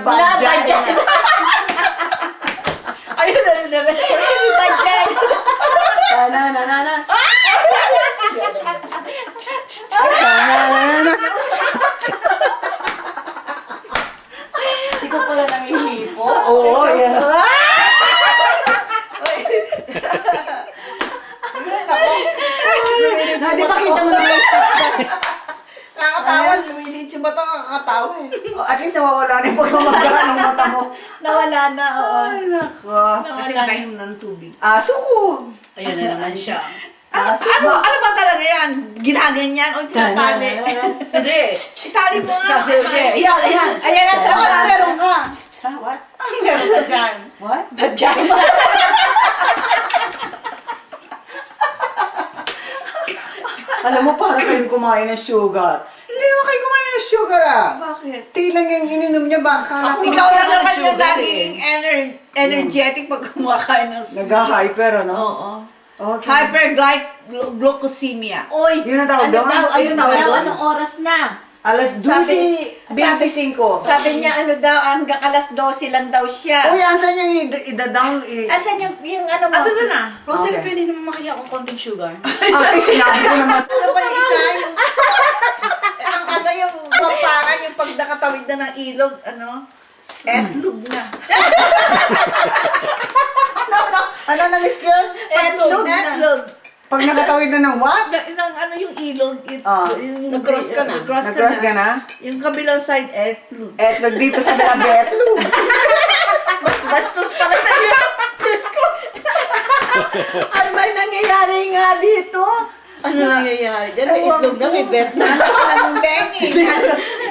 Badyan. Ayun na. Badyan. Na. Ikaw pala nangihipo. Oo, yeah. Hindi pakita mo na yung Nakakatawa, lumilit yung mata, nakakatawa eh. At least nawawala na yung pagmamagana ng mata mo. Nawala na, oo. Ay, nako. Kasi nakainom ng tubig. Aso ko. Ayan na naman siya. Ano ba talaga yan? Ginaganyan o tinatali? Hindi. Itali mo nga. Ayan. Ayan ang trabaho. Ano meron ka? What? Ano meron ka dyan? What? Badyan. Alam mo, para kayong kumain ng sugar. Hindi naman kayo kumain ng sugar ah. Bakit? Tilang yung ininom niya ba? Akala ko Ikaw lang naman yung sugar naging energetic pag kumakain ng Nag-hyper, ano? Oo. Okay. Hyperglycemia. Uy, Yun ang tawag doon? Ayun daw, Ayun. anong oras na? Alas 12:25. Sabi niya ano daw, hanggang alas 12 lang daw siya. Uy, asan yung ida-down? Asan yung ano mo? Ato doon na. Rosel, Okay. pwede naman makiya akong konting sugar. Ay, sinabi ko naman. Ano pa yung isa? Ang ano yung pamparan, yung pag nakatawid na ng ilog, ano? Etlog na. Ano na, Miss Kian? Etlog na. Etlog. Pag nakatawid na ng what? Isang ano yung ilog. Nag-cross ka na. Nag-cross ka na? Yung kabilang side, etlog. Etlog dito sa Betlog. Mas bastos pala sa iyo. Diyos ko. Ano ba yung nangyayari nga dito? Ano nangyayari? Diyan may itlog na, may bet na. Anong bengi?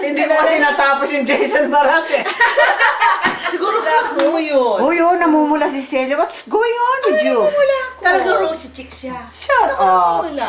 Hindi ko kasi natapos yung Jason Baras eh. Siguro kasi mo yun. Uy, oh, namumula si Celia. What's going on with you? Talaga rosy chick siya. Shut up. Wala.